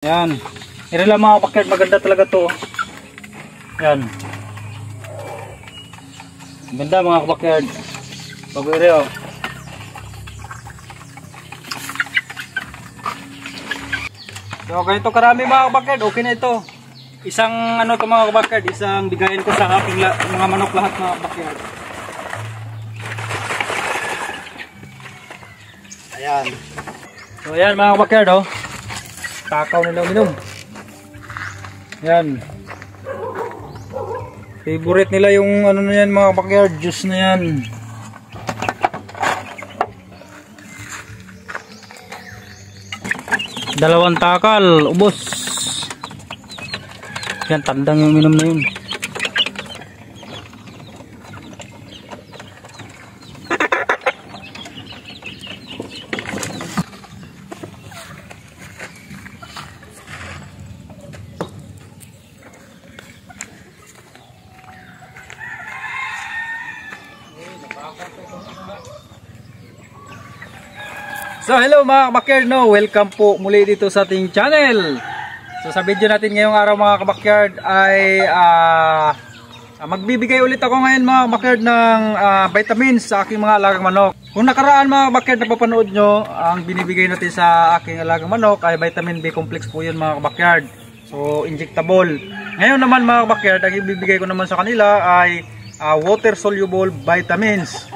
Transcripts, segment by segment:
Yan. Iri lang mga backyard, maganda talaga to. Yan. Ganda mga backyard. Pag-iri oh. So ganito karami mga backyard, okay na ito. Isang ano to mga backyard, isang bigayan ko sa aking mga manok lahat mga backyard. Ayan. So ayan mga backyard oh. Takaw nila uminom. Yan. Favorite nila yung ano na yan mga backyard, juice na yan. Dalawang takal, ubos. Yan, tandang yung uminom na yun. So hello mga kabakyard, no? Welcome po muli dito sa ating channel. So sa video natin ngayong araw mga kabakyard ay magbibigay ulit ako ngayon mga kabakyard ng vitamins sa aking mga alagang manok. Kung nakaraan mga kabakyard na papanood nyo, ang binibigay natin sa aking alagang manok ay vitamin B complex po yun mga kabakyard. So injectable. Ngayon naman mga kabakyard, ang ibibigay ko naman sa kanila ay water soluble vitamins.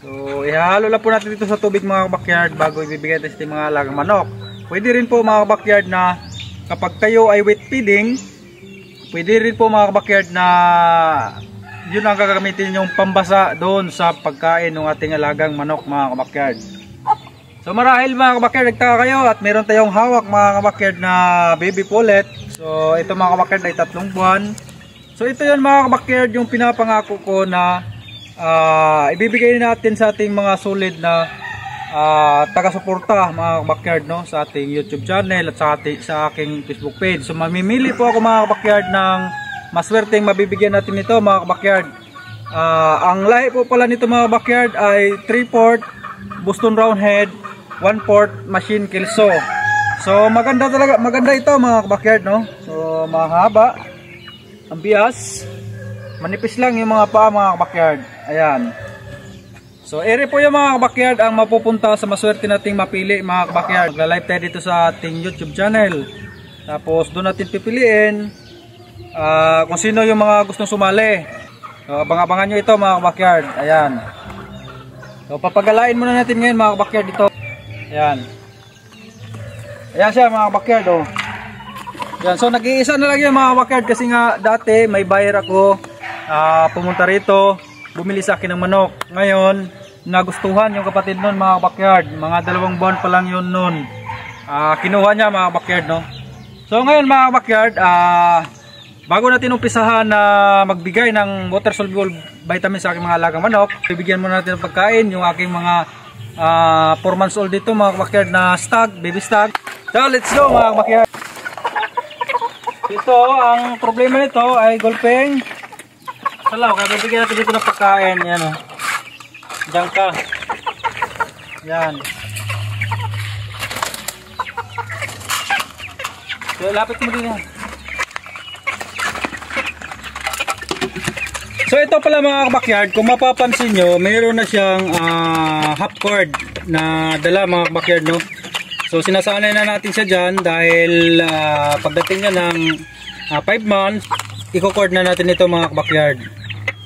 So, ihahalo lang po natin dito sa tubig mga kabakyard bago ibibigay natin sa mga alagang manok. Pwede rin po mga kabakyard na kapag kayo ay wet feeding, pwede rin po mga kabakyard na yun ang gagamitin yung pambasa doon sa pagkain ng ating alagang manok mga kabakyard. So marahil mga kabakyard nagtaka kayo at meron tayong hawak mga kabakyard na baby pullet. So ito mga kabakyard ay 3 buwan. So ito yun mga kabakyard yung pinapangako ko na ibibigay natin sa ating mga solid na taga-suporta mga kabakyard, no, sa ating YouTube channel at sa aking Facebook page. So mamimili po ako mga kabakyard ng maswerteng mabibigyan natin nito mga kabakyard. Ang lahi po pala nito mga kabakyard ay 3/4 Boston Roundhead, 1/4 Machine Kelso. So maganda talaga, maganda ito mga kabakyard, no. So mahaba ang bias, manipis lang yung mga paa mga kabakyard. Ayan. So ere po yung mga kabakyard ang mapupunta sa maswerte nating mapili mga kabakyard. Magla-live tayo dito sa ating YouTube channel. Tapos doon natin pipiliin kung sino yung mga gustong sumali. So abang-abangan nyo ito mga kabakyard. Ayan. So papagalain muna natin ngayon mga kabakyard dito. Ayan. Ayan siya mga kabakyard oh. Ayan. So nag-iisa na lang yung mga kabakyard kasi nga dati may buyer ako pumunta rito, bumili sa akin ng manok. Ngayon, nagustuhan yung kapatid nun mga backyard. Mga 2 buwan pa lang yun nun. Kinuha niya mga backyard, no? So ngayon mga backyard, bago natin umpisahan na magbigay ng water soluble vitamins sa aking mga alagang manok, bibigyan muna natin ng pagkain yung aking mga 4 months old dito mga backyard na stag, baby stag. So let's go mga backyard. Ito, ang problema nito ay gulping salaw, kaya bibigyan natin dito ng pagkain. Yan o. Diyan ka. Yan. So, lapit mo din yan. So, ito pala mga kabakyard, kung mapapansin nyo, mayroon na siyang half cord na dala mga kabakyard, no? So, sinasanay na natin siya dyan dahil pagdating niya ng 5 months, i-cord na natin ito mga kabakyard.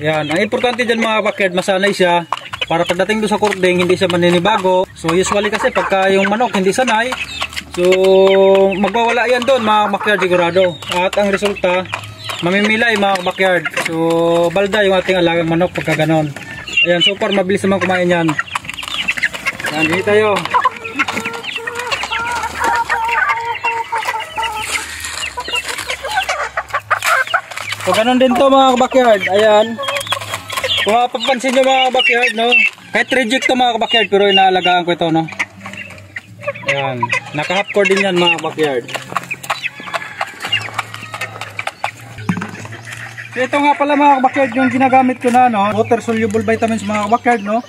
Yan, ang importante dyan mga kabakyard, masanay siya para pagdating doon sa cording hindi siya maninibago. So usually kasi pagka yung manok hindi sanay, so magwawala yan doon mga kabakyard sigurado. At ang resulta, mamimilay mga kabakyard. So balda yung ating alagang manok pagka ganon. Ayan, so far mabilis naman kumain yan. Yan, dito tayo. So ganun din to mga kabakyard. Ayan. Kung mapapansin nyo mga kabakyard, no, kahit reject to mga kabakyard, pero inaalagaan ko ito, no. Ayan. Naka half cord din yan mga kabakyard. So ito nga pala mga kabakyard yung ginagamit ko na, no, water soluble vitamins mga kabakyard, no.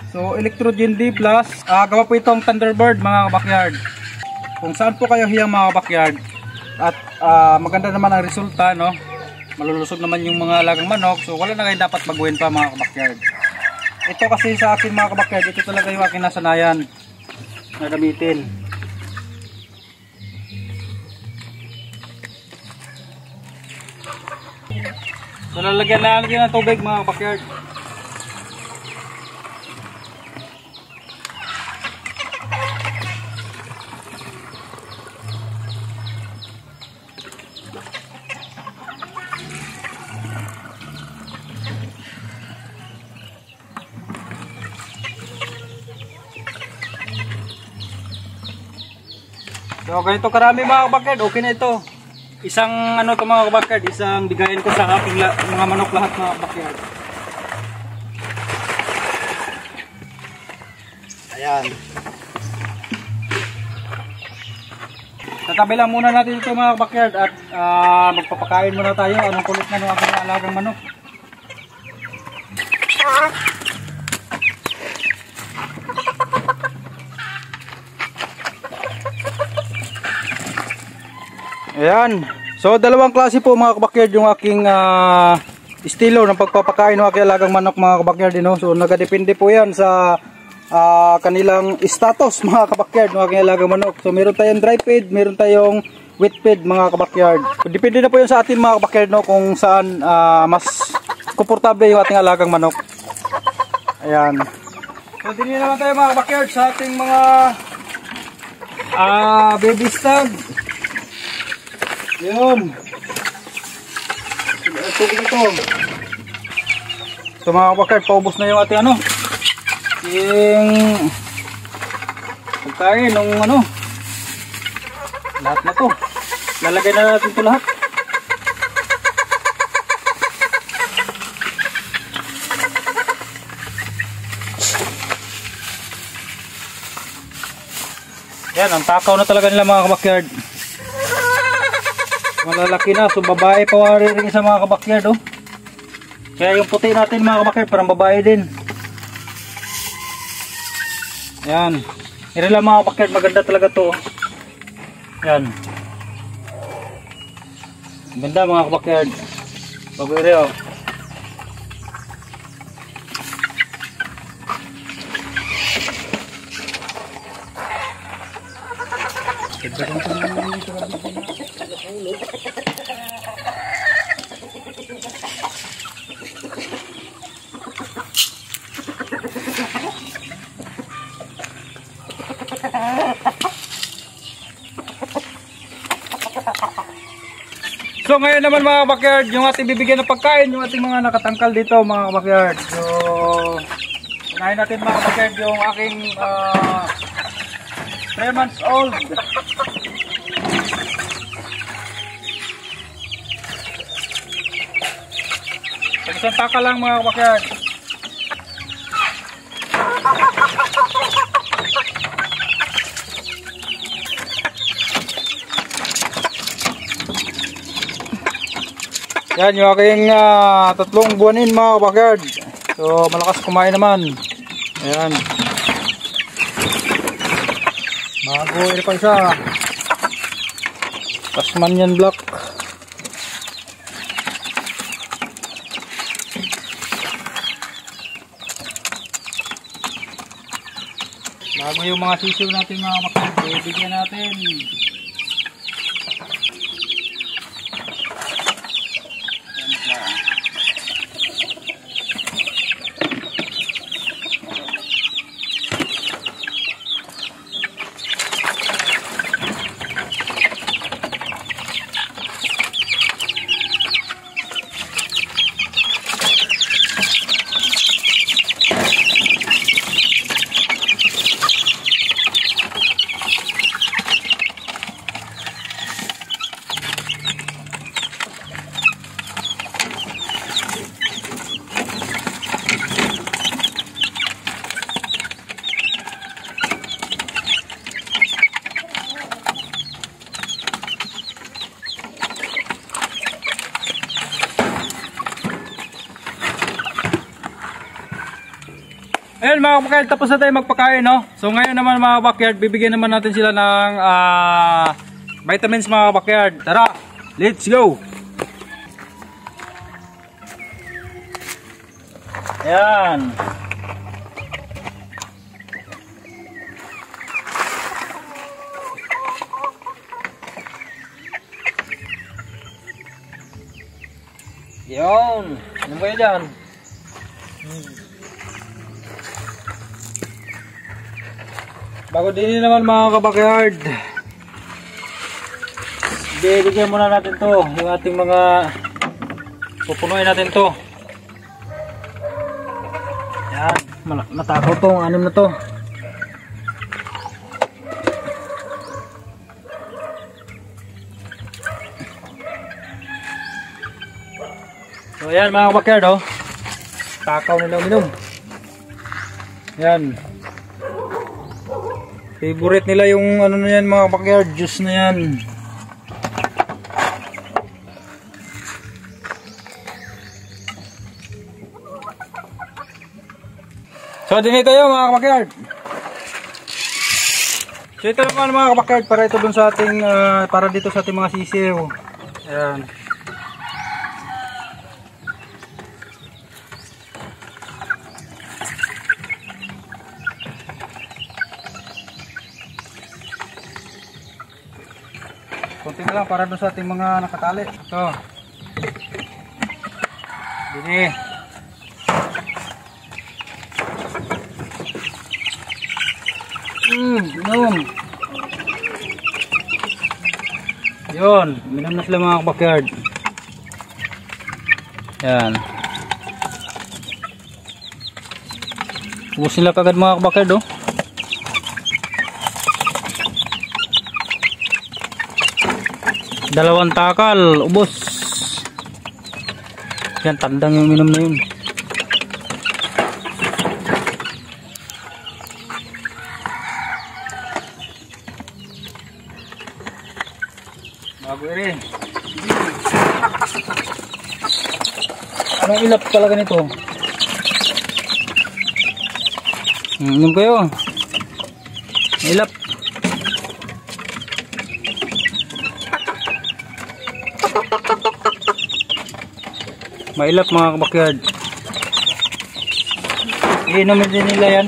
So Electrogen D+, gawa po itong Thunderbird mga kabakyard. Kung saan po kayo hiyang mga kabakyard, at maganda naman ang resulta, no? Malulusog naman yung mga alagang manok, so wala na kayo dapat baguhin pa mga kabakyard. Ito kasi sa akin mga kabakyard, ito talaga yung aking nasanayan na gamitin. So lalagyan lang natin ng tubig mga kabakyard. So ganito karami mga kabakyard, okay na ito. Isang ano to mga kabakyard, isang bigayin ko sa aking mga manok lahat mga kabakyard. Ayan. Tatabi lang muna natin ito mga kabakyard at magpapakain muna tayo. Anong kulit na ng aking alagang manok. Ayan. So dalawang klase po mga kabakyard yung aking estilo ng pagpapakain ng aking alagang manok mga kabakyard. No? So nagadepende po yan sa kanilang status mga kabakyard ng aking alagang manok. So meron tayong dry feed, meron tayong wet feed mga kabakyard. Depende na po yan sa atin mga kabakyard, no? Kung saan mas komportable yung ating alagang manok. Ayan. So din naman tayo mga kabakyard sa ating mga baby stag. Yun. So mga kabakyard, paubos na yung ating ano, yung pagkain ng ano, lahat na to. Lalagay na natin ito lahat. Yan, ang takaw na talaga nila mga kabakyard. Malalaki na, so babae pa wari rin sa mga kabakyard, oh. Kaya yung puti natin mga kabakyard, parang babae din. Yan. Ira lang mga kabakyard, maganda talaga to, oh. Yan. Ganda mga kabakyard. Bago-ire, oh. So ngayon naman mga kabakyard, yung ating bibigyan ng pagkain, yung ating mga nakatangkal dito mga kabakyard. So unahin natin mga kabakyard yung aking 3 months old. Isang taka lang mga kabakyard. Yan yung aking 3 buwanin mga kabakyard. So malakas kumain naman. Ayan. Bago ito pa isa. Tasmanian Black. Bago yung mga sisiw natin mga kabakyard, bibigyan natin. Ayan mga kabakyard, tapos na tayo magpakain, no? So ngayon naman mga kabakyard, bibigyan naman natin sila ng vitamins mga kabakyard. Tara, let's go! Ayan. Yun. Ano ba yan? Bago din naman mga kabakyard, bibigyan muna natin to, yung ating mga pupunuin natin to. Yan, matakaw tong anim na to. So ayan mga kabakyard, oh, takaw nila uminom. Yan, favorite nila yung ano na yan mga kabakyard, juice na yan. So din ito yung mga kabakyard. So ito naman mga kabakyard, para ito dun sa ating para dito sa ating mga sisiw. Ayan. Kunti na lang para dun sa ating mga nakatali. Ito. Dini. Minum. Yun, minum na sila mga kabakyard. Yan. Ubus nila kagad mga kabakyard, oh. Dalawang takal, ubos. Yan, tandang yung minum na yun. Bago rin. Anong ilap talaga nito? Inom kayo. Ilap. Mailap mga kabakyard. Iinumin din nila yan.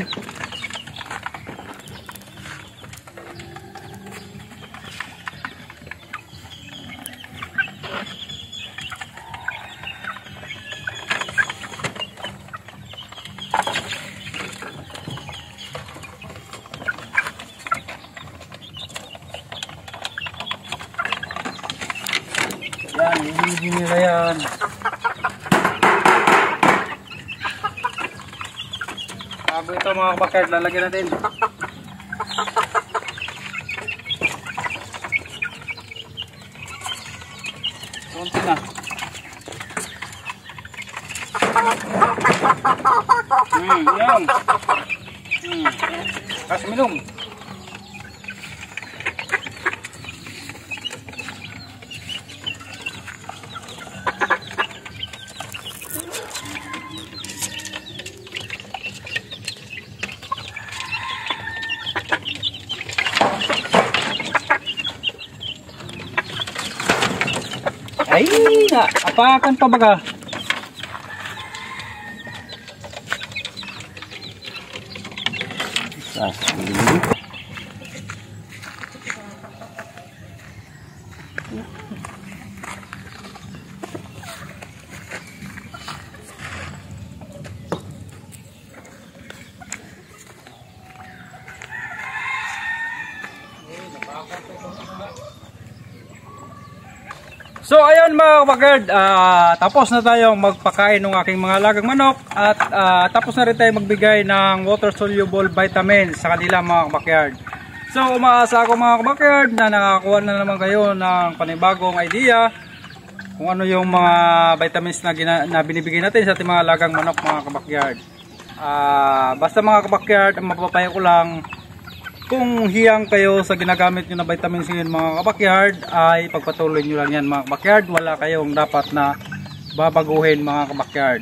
Yan, iinumin nila yan. Bago ito mga kabakyard, lalagyan natin. Kunti na. Yan. Kasi minum. Ay, apakan pa baga. So ayun mga kabakyard, tapos na tayong magpakain ng aking mga alagang manok at tapos na rin tayo magbigay ng water soluble vitamins sa kanila mga kabakyard. So umaasa ako mga kabakyard na nakakuha na naman kayo ng panibagong idea kung ano yung mga vitamins na binibigay natin sa ating mga alagang manok mga kabakyard. Basta mga kabakyard, ang mapapayo ko lang, kung hiyang kayo sa ginagamit nyo na vitamins ngayon mga kabakyard, ay pagpatuloy nyo lang yan mga kabakyard. Wala kayong dapat na babaguhin mga kabakyard.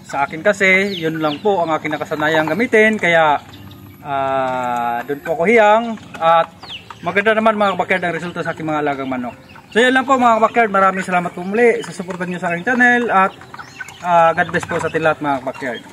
Sa akin kasi, yun lang po ang aking nakasanayang gamitin. Doon po ako hiyang. At maganda naman mga kabakyard ang resulta sa aking mga alagang manok. So yan lang po mga kabakyard, maraming salamat po muli sa suporta nyo sa aking channel at God bless po sa ating lahat mga kabakyard.